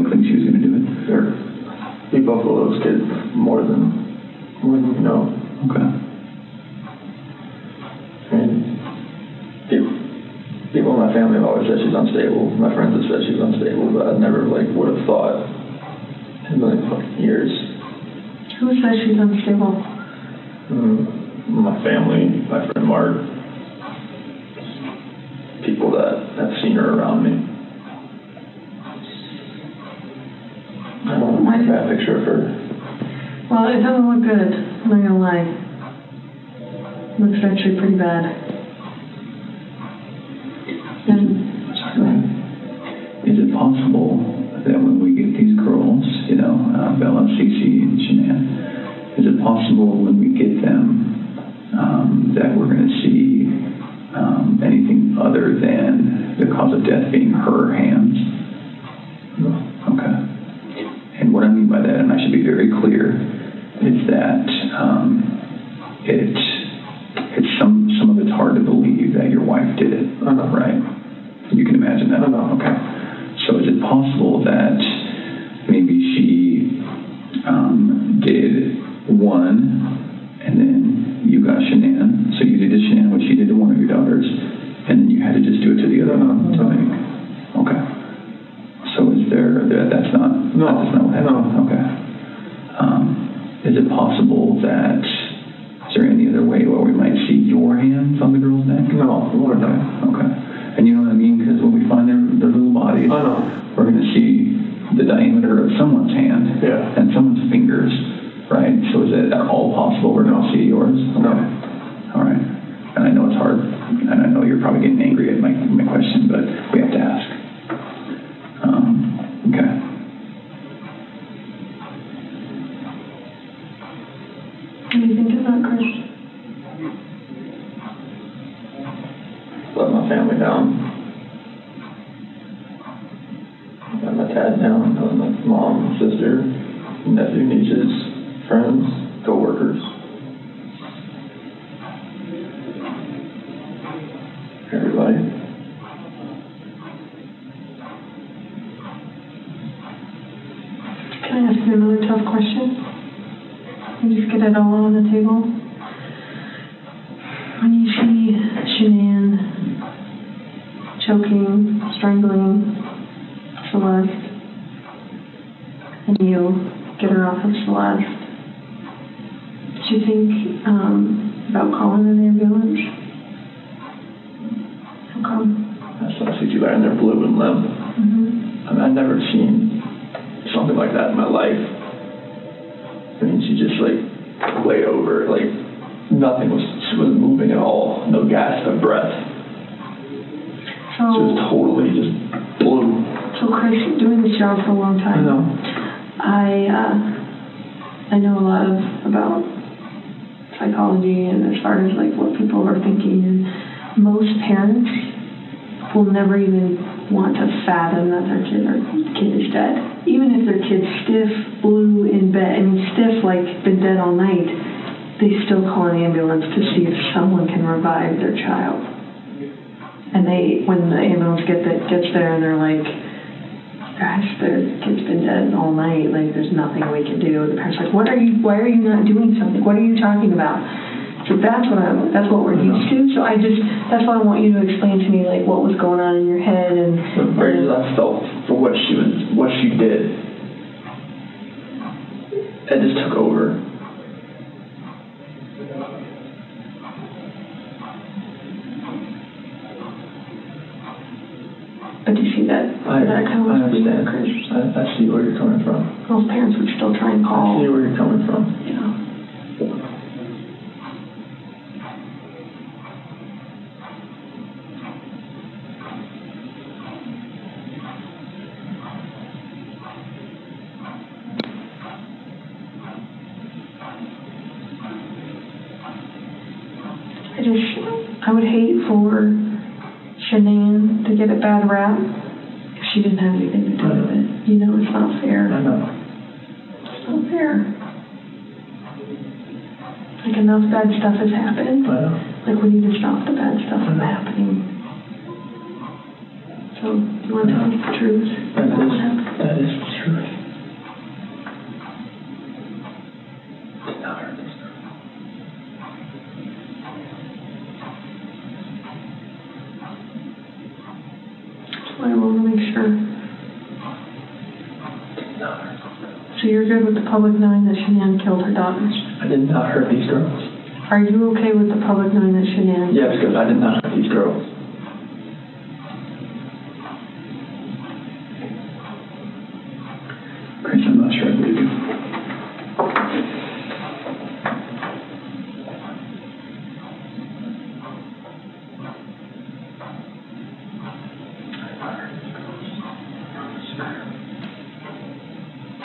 think she was going to do it? Sure. We both love those kids more than you know. Okay. I mean, people in my family have always said she's unstable. My friends have said she's unstable, but I never would have thought in years. Who says she's unstable? My family, my friend Mark, people that have seen her around me. I don't have a bad picture of her. Well, it doesn't look good, I'm not gonna lie. It looks actually pretty bad. Is it possible that when we get these girls, Bella, Cece, and Shanann, is it possible when we get them that we're going to see anything other than the cause of death being her hands? No. Okay. And what I mean by that, and I should be very clear, is that it's some of it's hard to believe that your wife did it, right? You can imagine that? No. Okay. So is it possible that maybe she did one, and then you got Shanann, so you did to Shanann what she did to one of your daughters, and then you had to just do it to the other one? Okay. So is that's not what happened? No. Okay. Is it possible that, is there any other way where we might see your hands on the girl's neck? No, Lord, no. Okay. And you know what I mean? Because when we find their little bodies, we're going to see the diameter of someone's hand and someone's fingers, right? So is it at all possible we're going to see yours? Okay. No. All right. And I know it's hard, and I know you're probably getting angry at my question, but we have to ask. Okay. What do you think of that, Chris? Let my family down. Let my dad down. Let my mom, sister, nephew, nieces, friends, co-workers. Everybody. Can I ask you another tough question? And just get it all on the table. When you see Shanann choking, strangling Celeste, and you get her off of Celeste, did you think about calling an ambulance? How come? I saw Cece lying there blue and limp. I mean, I'd never seen something like that in my life. I mean, she just way over, nothing she wasn't moving at all. No gasp of breath. She was totally just blue. So Chris, doing this job for a long time. I know. I know a lot about psychology and as far as what people are thinking, and most parents will never even want to fathom that their kid is dead. Even if their kid's stiff, blue in bed, stiff been dead all night, they still call an ambulance to see if someone can revive their child. And when the ambulance gets there and they're like, gosh, their kid's been dead all night, there's nothing we can do. The parents are like, why are you not doing something? What are you talking about? So that's what we're used to. So that's why I want you to explain to me what was going on in your head and the rage I felt for what she did. It just took over. But do you see that? I understand. I see where you're coming from. Most parents would still try and call. I see where you're coming from. Yeah. I would hate for Shanann to get a bad rap if she didn't have anything to do with it. It's not fair. I know. It's not fair. Enough bad stuff has happened. I know. We need to stop the bad stuff from happening. So, do you want to tell us the truth? That is the truth. So you're good with the public knowing that Shanann killed her daughters? I did not hurt these girls. Are you okay with the public knowing that Shanann? Yes, because I did not hurt these girls. Chris, I'm not sure I believe you.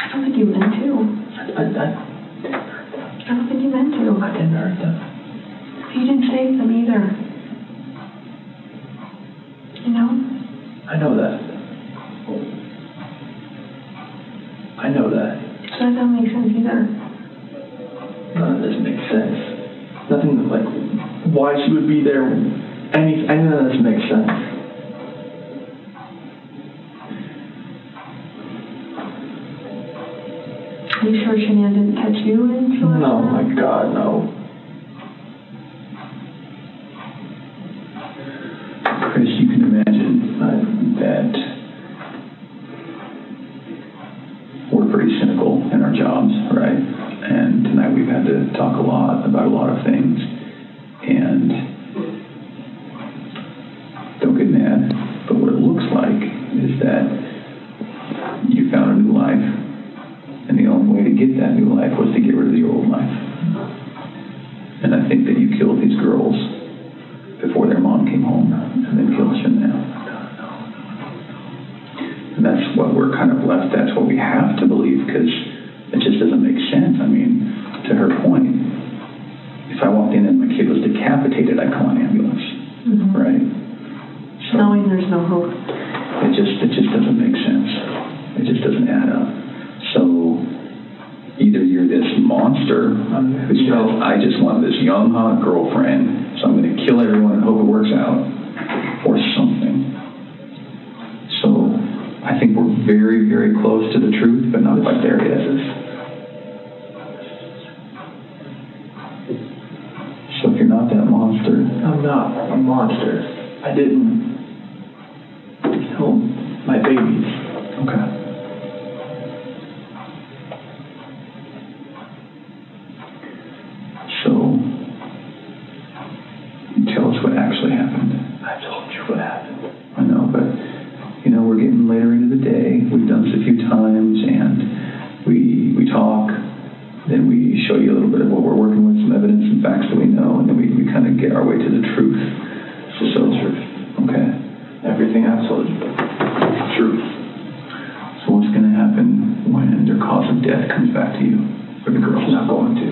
I don't think you meant to. I don't think you meant to. I didn't hurt them. You didn't save them either. You know? I know that. I know that. So that doesn't make sense either. None of this makes sense. Nothing like why she would be there. None of this makes sense. Are you sure Shanann didn't catch you in? No, my God, no. Chris, you can imagine that we're pretty cynical in our jobs, right? And tonight we've had to talk a lot about a lot of things. And don't get mad, but what it looks like is that you found a new life. And the only way to get that new life was to get rid of the old life. And I think that you killed these girls before their mom came home and then killed Shanann. And that's what we're kind of left, that's what we have to believe, because it just doesn't make sense. I mean, to her point, if I walked in and my kid was decapitated, I'd call an ambulance, right? So knowing there's no hope. It just doesn't make sense. It just doesn't add up. So either you're this monster who says, I just want this young, hot girlfriend, so I'm going to kill everyone and hope it works out, or something. So I think we're very, very close to the truth, but not quite there yet. So if you're not that monster... I'm not a monster. I didn't kill my babies. Okay. Tell us what actually happened. I told you what happened. I know, but, we're getting later into the day. We've done this a few times, and we talk. Then we show you a little bit of what we're working with, some evidence and facts that we know, and then we kind of get our way to the truth. So the truth. Okay. Everything I've told you. Truth. So what's going to happen when their cause of death comes back to you? For the girls? It's not going to.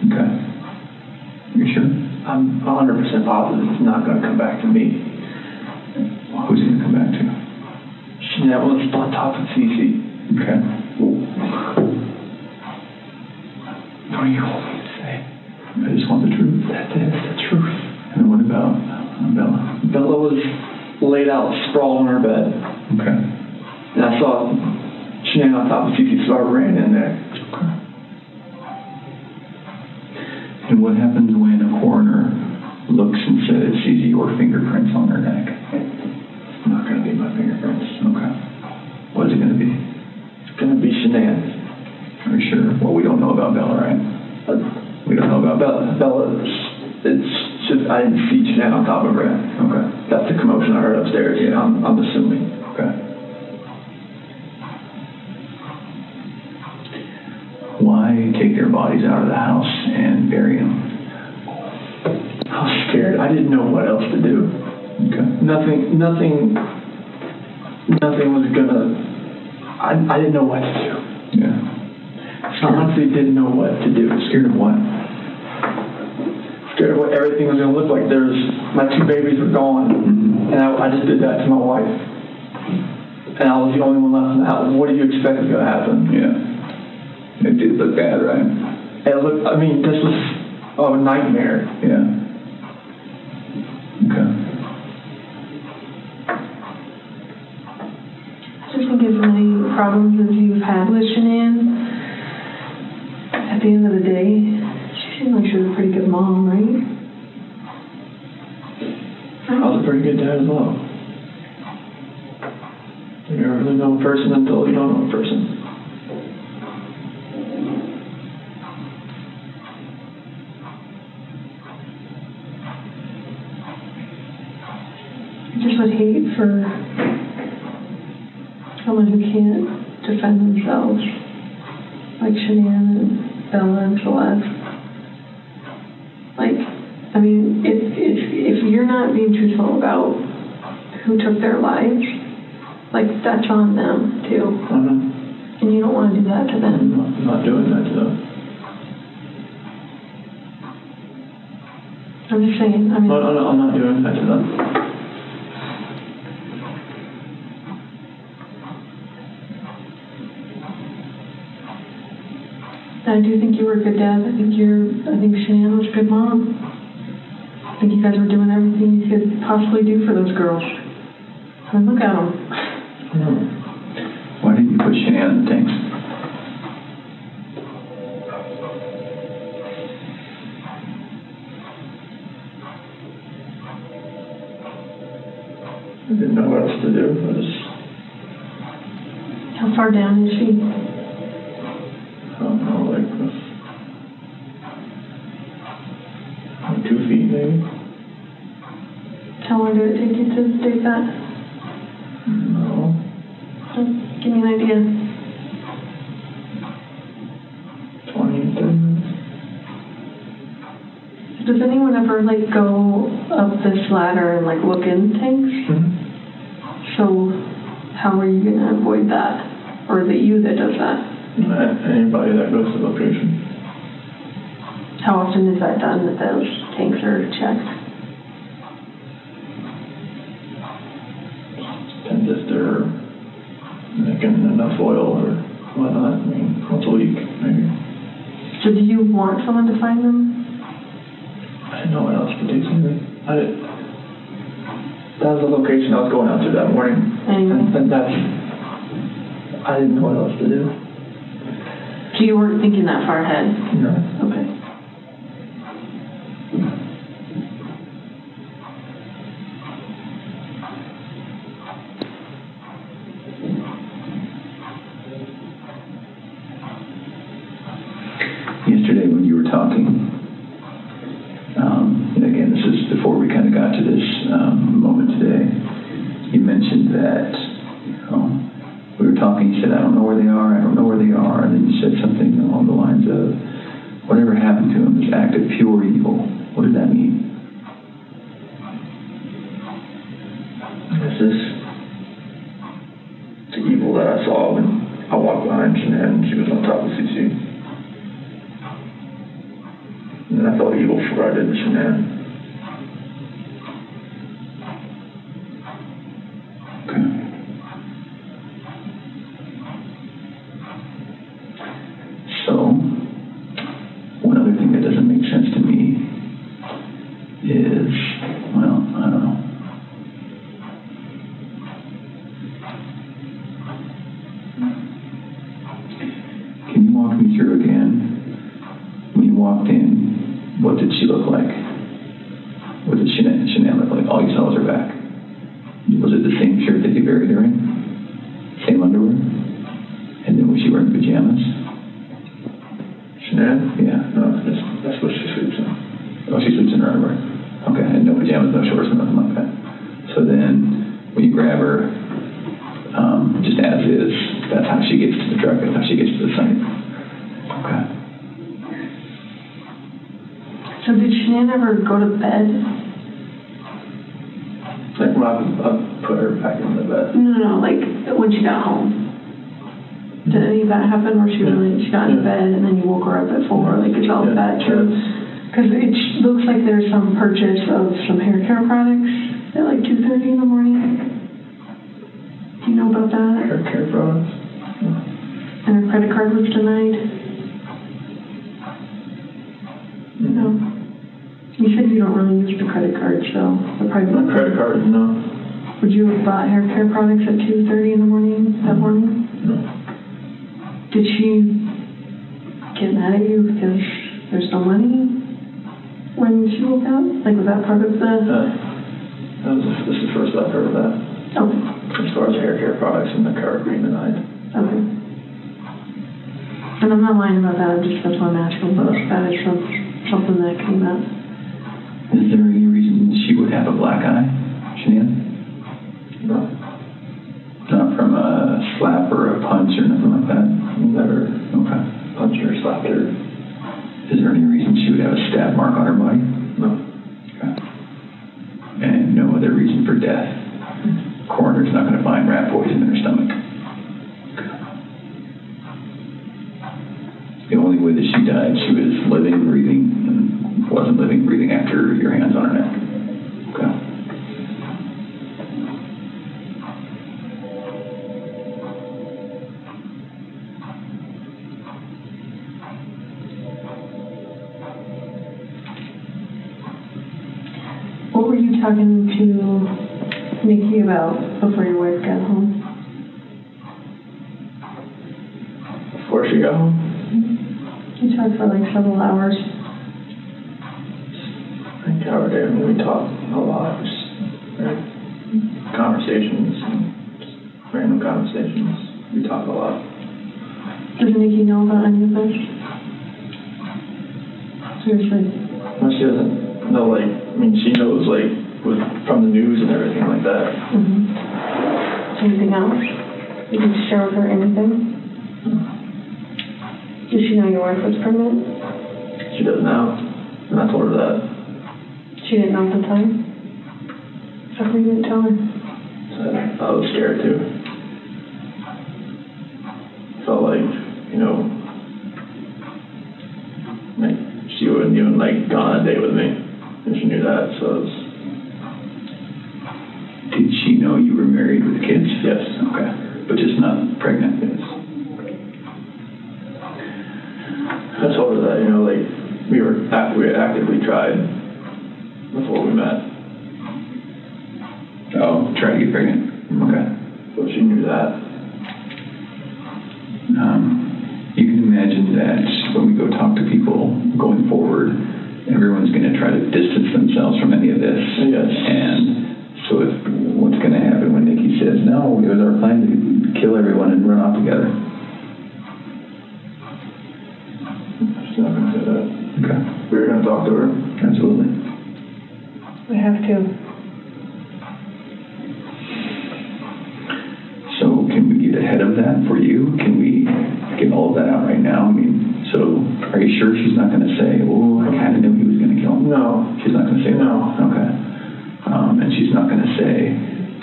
Okay. You sure? I'm 100% positive it's not going to come back to me. Who's it going to come back to? Shanann was on top of Cece. Okay. What do you want me to say? I just want the truth. That's it. It's the truth. And what about Bella? Bella was laid out, sprawled on her bed. Okay. And I saw Shanann on top of Cece, so I ran in there. Okay. And what happens when a coroner looks and sees your fingerprints on her neck? It's not going to be my fingerprints. Okay. What is it going to be? It's going to be Shanann's. Are you sure? Well, we don't know about Bella, right? We don't know about Bella. It's just, I didn't see Shanann on top of her. Okay. That's the commotion I heard upstairs. Yeah. I'm assuming. Okay. Why take their bodies out of the house and bury them? I was scared. I didn't know what else to do. Okay. Nothing was gonna... I didn't know what to do. Yeah. I honestly didn't know what to do. Scared of what? Scared of what everything was gonna look like. My two babies were gone, and I just did that to my wife. And I was the only one left in the house. What do you expect is gonna happen? Yeah. It did look bad, right? This was a nightmare. Yeah. Okay. I just think as many problems as you've had with Shanann, at the end of the day, she seemed like she was a pretty good mom, right? I was a pretty good dad as well. You never really know a person until you don't know a person. would hate for someone who can't defend themselves, like Shanann and Bella and Celeste. Like, I mean, if you're not being truthful about who took their lives, like, that's on them, too. Mm-hmm. And you don't want to do that to them. I'm not doing that to them. I'm just saying, I mean... No, I'm not doing that to them. I do think you were a good dad. I think Shanann was a good mom. I think you guys were doing everything you could possibly do for those girls. And look at them. Why didn't you put Shanann in the tanks? I didn't know what else to do. How far down is she? I don't know, like 2 feet maybe. How long did it take you to dig that? No. Give me an idea. 20, 30 minutes. Does anyone ever, like, go up this ladder and, like, look in tanks? Mm-hmm. So how are you going to avoid that? Or is it you that does that? Anybody that goes to the location. How often is that done that those tanks are checked? Depends if they're making enough oil or whatnot. I mean, once a week, maybe. So do you want someone to find them? I didn't know what else to do. That was the location I was going out to that morning. And I didn't know what else to do. So you weren't thinking that far ahead? No. Okay. Yesterday when you were talking, and again, this is before we kind of got to this moment today, you mentioned that, we were talking, you said, I don't know where they are, and then you said something along the lines of, whatever happened to them, this act of pure evil. What did that mean? This is the evil that I saw when I walked behind Shanann and she was on top of CC. And I felt evil for what I did to Shanann. One other thing that doesn't make sense to me is, well, I don't know. Can you walk me through again? When you walked in, what did she look like? What did Shanann look like? All you saw was her back. Was it the same shirt that you buried her in? Same underwear? And then was she wearing pajamas? Shanann? Yeah. No, that's what she sleeps in. Oh, she sleeps in her underwear. Okay, and no pajamas, no shorts, nothing like that. So then, when you grab her, just as is, that's how she gets to the truck, that's how she gets to the site. Okay. So did Shanann ever go to bed? Like when I put her back in the bed. No, like when she got home. Did any of that happen where she got in bed and then you woke her up at 4? Like, it's all that true? Because it looks like there's some purchase of some hair care products at like 2:30 in the morning. Do you know about that? Hair care products? And her credit card was denied? No. You said you don't really use the credit card, so the private. My credit card, no. Would you have bought hair care products at 2:30 in the morning that morning? No. Did she get mad at you because there's no money when she woke up? Like, was that part of the... This is the first I've heard of that. Okay. As far as hair care products and the card being denied. Okay. And I'm not lying about that, that's why I'm asking. That is something that came up. Is there any reason she would have a black eye, Shanann? punched her, slapped her. Is there any reason she would have a stab mark on her body? No. Okay. And no other reason for death? Coroner's not going to find rat poison in her stomach. The only way that she died, she was living, breathing, and wasn't living, breathing after your hands on her neck. Okay. What were you talking to Nikki about before your wife got home? Before she got home? You talked for like several hours. I think our day, we talked a lot. Just, conversations, just random conversations. We talk a lot. Does Nikki know about any of this? Seriously? No, she doesn't know, like, I mean, she knows, like, from the news and everything like that. Anything else? You can share with her anything? Did she know your wife was pregnant? She does now. And I told her that. She didn't know at the time? How come you didn't tell her? So I was scared too. Felt like, you know, like she wouldn't even like gone on a date with me. And she knew that, so it was... Did she know you were married with kids? Yes. Okay. But just not pregnant? Yes. I told her that, you know, like, we had actively tried before we met. Oh, try to get pregnant. Okay. So she knew that. You can imagine that when we go talk to people going forward, everyone's going to try to distance themselves from any of this. Yes. And so what's going to happen when Nikki says, no, it was our plan to kill everyone and run off together? She's not going to say that. Okay. We were going to talk to her. Absolutely. We have to. So can we get ahead of that for you? Can we get all of that out right now? I mean, so are you sure she's not going to say, oh, I kind of knew he was going to kill him? No. She's not going to say that? No. Okay. And she's not going to say,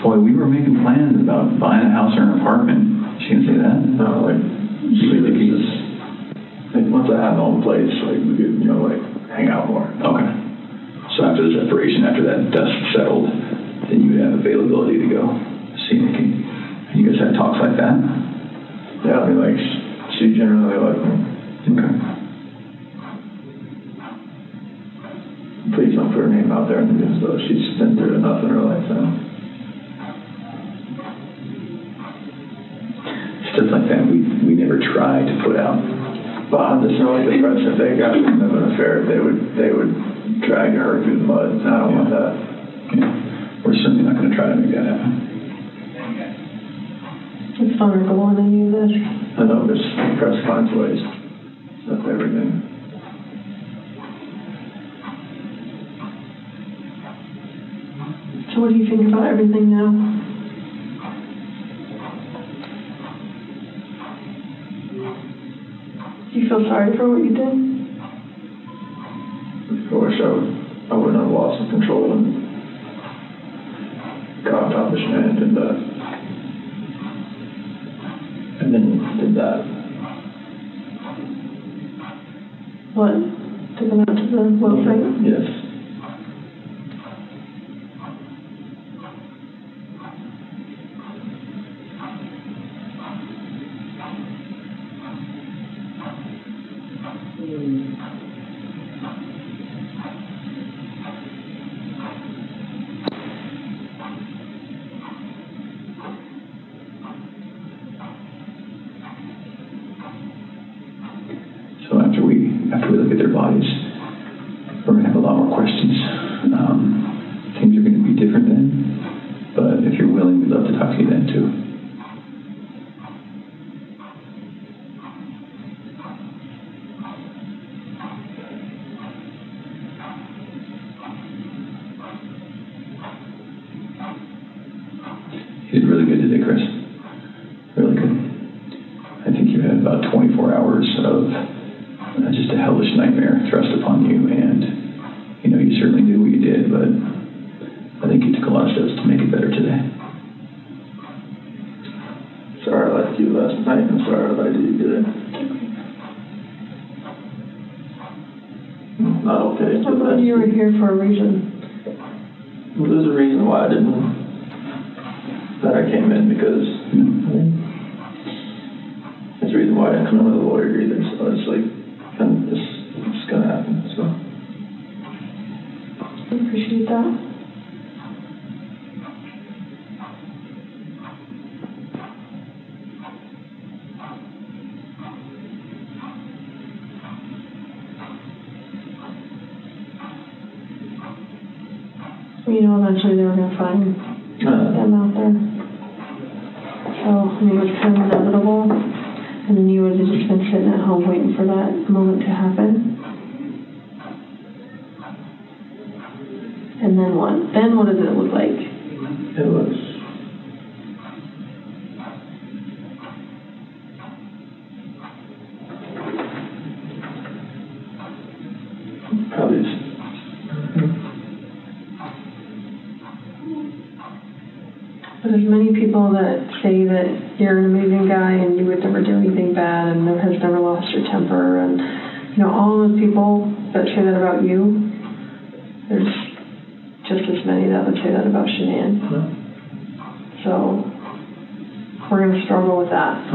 boy, we were making plans about buying a house or an apartment. She going to say that? No, like, She would just, like, once I had my own place, like, we could, you know, like, hang out more. okay. So after the separation, after that dust settled, then you would have availability to go see Nikki. And you guys had talks like that? Yeah, I mean, like, she generally liked me. Okay. Please don't put her name out there in the news, though. She's been through enough in her life now. Stuff like that we never try to put out. But I'm just knowing the press, if they got rid of an affair, they would drag her through the mud. I don't want that. Yeah. We're certainly not going to try to make that happen. It's vulnerable on any of this. I know this press finds ways. That's everything. So what do you think about everything now? Do you feel sorry for what you did? I wish I wouldn't have lost the control and got on top of Shanann and did that. And then did that. What? Took him out to the well site? Yes. So after we look at their bodies, we're going to have a lot more questions. Things are going to be different then, but if you're willing, we'd love to talk to you then too. You did really good today, Chris. Really good. I think you had about 24 hours of just a hellish nightmare thrust upon you, and you certainly did what you did, but I think you took a lot of steps to make it better today. Sorry I left you last night, and sorry I lied to you today. Not okay. I thought you were here for a reason. Well, there's a reason why I came in, because there's a reason why I didn't come in with a lawyer either, so it's like, and it's gonna happen, so. I appreciate that. Eventually they were going to find them out there. So, it was kind of inevitable. And then you would have just been sitting at home waiting for that moment to happen. And then what? Then what does it look like? It looks... probably just... But there's many people that say that you're an amazing guy and you would never do anything bad and has never lost your temper, and all those people that say that about you, there's just as many that would say that about Shanann. So we're going to struggle with that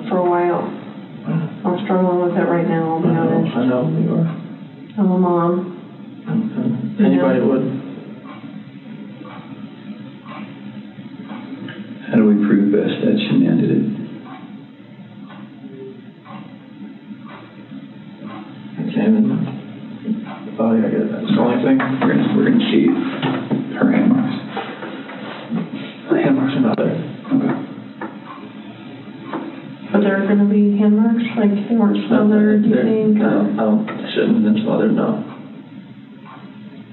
for a while. I'm struggling with it right now, I'll be honest. I know you are. I'm a mom. Anybody would. How do we prove best that Shanann did it? Oh yeah, I get that. That's the only thing. We're gonna see her hand marks. The hand marks are not there. Okay. But there are going to be hand marks, like they weren't smothered, do you think? No, shouldn't have been smothered, no.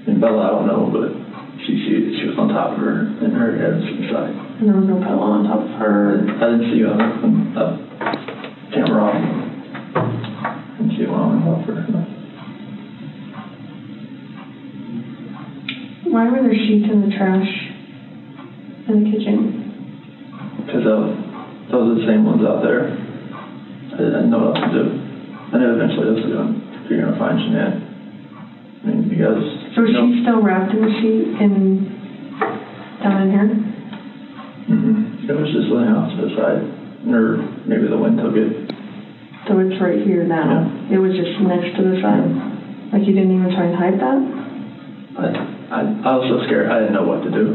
And Bella, I don't know, but she was on top of her, and her head was to the side. And there was no pillow on top of her. I didn't see you on the camera on. I didn't see one on top of her. No. Why were there sheets in the trash in the kitchen? Because those are the same ones out there. I didn't know what else to do. I knew eventually this was going to find Shanann. I mean, because... So is she still wrapped in the sheet down in here? It was just laying off to the side. Or maybe the wind took it. So it's right here now. Yeah. It was just next to the side. Like you didn't even try and hide that? I was so scared. I didn't know what to do.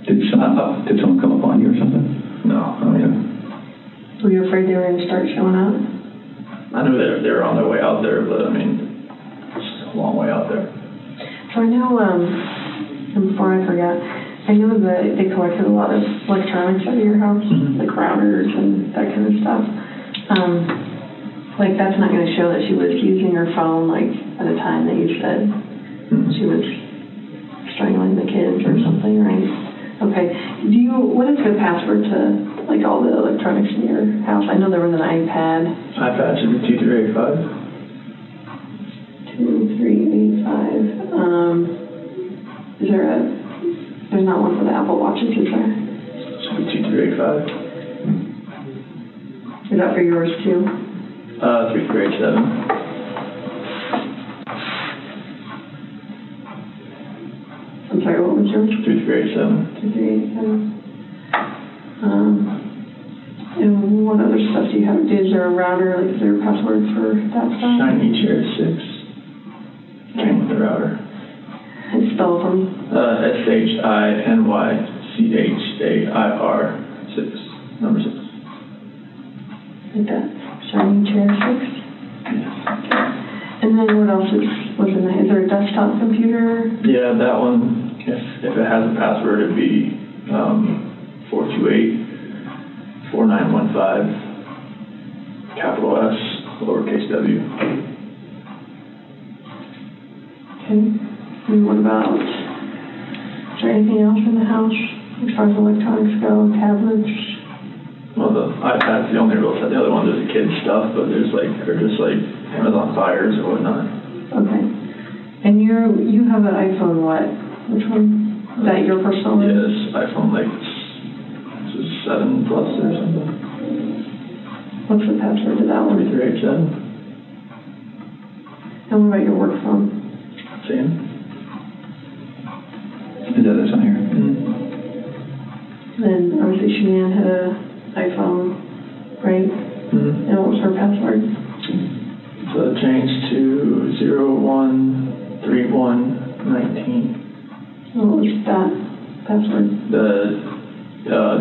Did someone come up on you or something? No. I mean, were you afraid they were going to start showing up? I knew they were on their way out there, but I mean, it's a long way out there. So I know, and before I forget, I know that they collected a lot of electronics out of your house, like routers and that kind of stuff. Like that's not going to show that she was using her phone like at a time that you said she was strangling the kids or something, right? Okay. What is the password to like all the electronics in your house? I know there was an iPad. iPad should be 2385. 2385. There's not one for the Apple Watches, is there? Should be 2385. Is that for yours too? 3387. I'm sorry, what was yours? 3387. 2387. And what other stuff do you have? Is there a router? Like, is there a password for that stuff? Shiny Chair 6. Came with the router. And spell for me. SHINYCHAIR 6. Number 6. Like that. Shiny Chair 6? Yes. And then what else was in there? Is there a desktop computer? Yeah, that one, if it has a password, it'd be 428-4915, capital S, lowercase w. Okay. And what about, is there anything else in the house as far as electronics go, tablets? Well, the iPad's the only real set. The other ones are the kids' stuff, but they're just like Amazon Fires or whatnot. Okay. And you have an iPhone what? Which one? Is that your personal one? Yes, iPhone like 7 Plus or something. What's the password to that one? 3387. And what about your work phone? Same. Is that this one here? Then obviously Shanann had an iPhone, right? And what was her password? So it changed to 013119. What was that password? The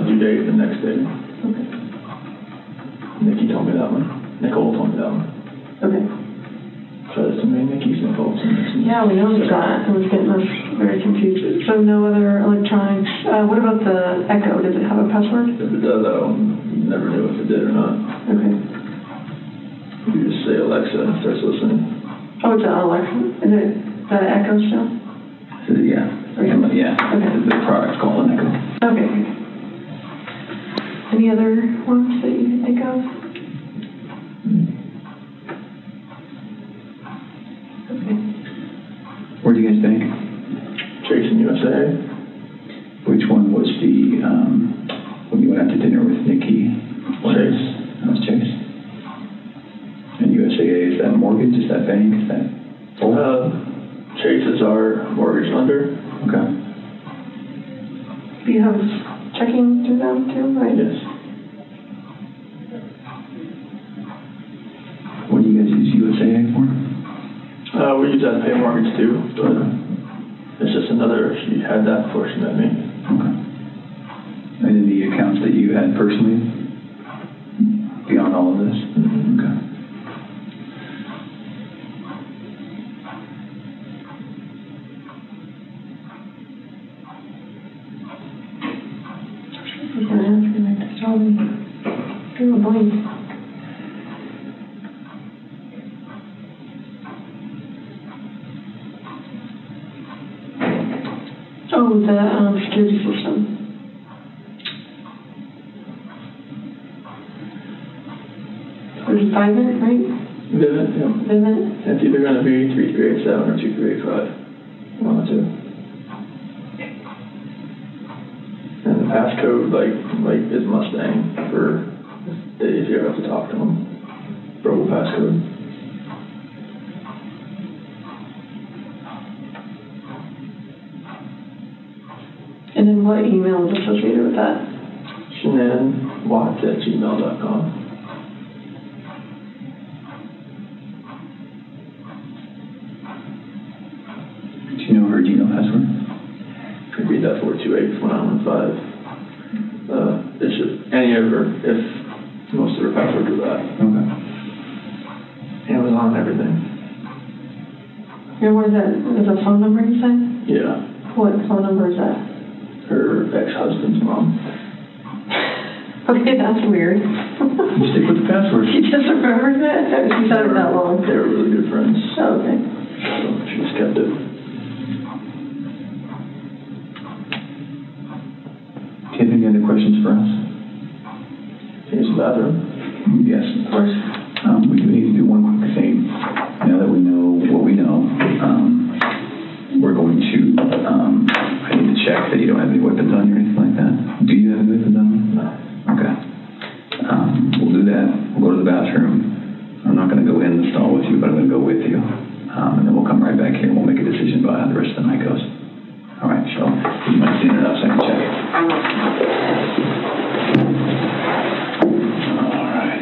due date the next day. Okay. Nikki told me that one. Nicole told me that one. Okay. So there's so many Nickies and Nicoles. Yeah, we noticed that. It was getting us very confused. So no other electronics. What about the Echo? Does it have a password? If it does, I never knew if it did or not. Okay. You just say Alexa and it starts listening. Oh, it's an Alexa. Is it the Echo still? Yeah. Yeah. Okay. The product's called an Echo. Okay. Any other ones that you can think of? Okay. Where do you guys think? Chase in USA. Which one was the, when you went out to dinner with Nikki? Chase. That was Chase. And USAA, is that mortgage? Is that bank? Is that both? Chase is our mortgage lender. Okay. Do you have checking through them too, right? Yes. What do you guys use USAA for? We use that to pay mortgage too, but it's just another, she had that before she met me. Okay. And then the accounts that you had personally, beyond all of this? Okay. I was going to ask you, I just saw me. Drew a blank. Oh, the security system. It was Vivint, right? Vivint, yeah. Vivint? It's either going to be 3387 or 2385. One of the two. And the passcode, like is Mustang for if you ever have to talk to them. Verbal passcode. And then what email is associated with that? ShanannWatts@gmail.com. Do you know her Gmail password? Could read that 428-1915. It's just any of her, if most of her passwords are that. Okay. Amazon and everything. And what is that? Is a phone number you said? Yeah. What phone number is that? Her ex-husband's mom. Okay, that's weird. You stick with the password. She just remembers it? She's had it that long. They were really good friends. Oh, okay. So she just kept it. Do you have any other questions for us? Use the bathroom. Yes, of course. We do need to do one quick thing. Now that we know what we know, we're going to, I need to check that you don't have any weapons on you or anything like that. Do you have any weapons on you? No. Okay. We'll do that. We'll go to the bathroom. I'm not going to go in the stall with you, but I'm going to go with you. And then we'll come right back here and we'll make a decision about how the rest of the night goes. All right, Michelle. You might stand it up so I can check. All right.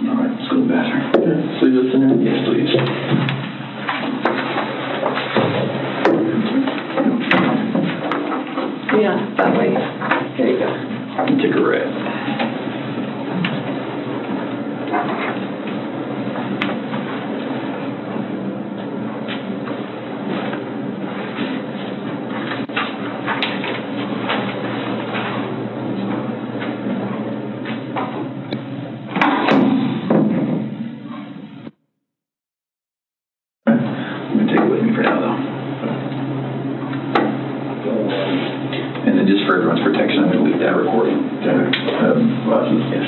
All right, let's go to the bathroom. Yeah, so you listen in? Yes, please. Yeah, that way. There you go. Take a red. take it with me for now, though. And then just for everyone's protection, I'm going to leave that recording. Okay. Yes.